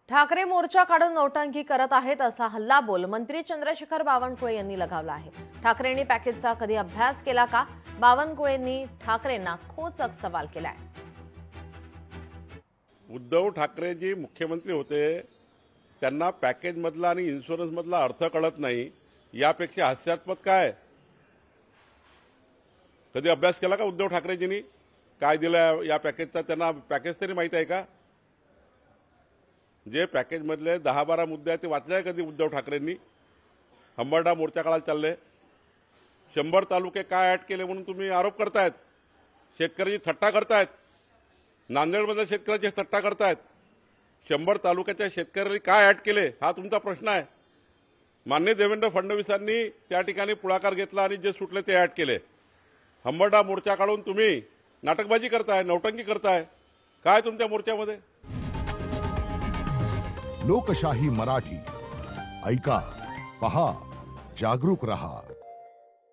ठाकरे मोर्चा काढून नौटंकी करत आहेत असा हल्लाबोल मंत्री चंद्रशेखर बावनकुळे यांनी लगावला आहे। ठाकरेंनी पॅकेजचा कधी अभ्यास केला का? बावनकुळेंनी ठाकरेंना खोचक सवाल केलाय। उद्धव ठाकरे जी मुख्यमंत्री होते त्यांना पॅकेज मधला आणि इन्शुरन्स मधला अर्थ कळत नाही, यापेक्षा हास्यास्पद काय? कधी अभ्यास केला का उद्धव ठाकरेजींनी? काय दिलं या पॅकेजचा? त्यांना पॅकेज तरी माहित आहे का? जे पॅकेज मधले 10-12 मुद्दे आहेत ते वाचले कधी उद्धव ठाकरेंनी? हंबरडा मोर्चा काढायला चालले, 100 तालुके काय ऍड केले म्हणून तुम्ही आरोप करतायत, शेतकऱ्याची थट्टा करतायत, नांदेडमधल्या शेतकऱ्याची थट्टा करतायत। 100 तालुक्याच्या शेतकऱ्यांनी काय ऍड केले हा तुमचा प्रश्न आहे। माननीय देवेंद्र फडणवीसांनी त्या ठिकाणी पुढाकार घेतला आणि जे सुटले ते ऍड केले। हंबरडा मोर्चा काढून तुम्ही नाटकबाजी करताय, नौटंकी करताय। काय तुमच्या मोर्चामध्ये? लोकशाही मराठी ऐका, पहा, जागरूक रहा।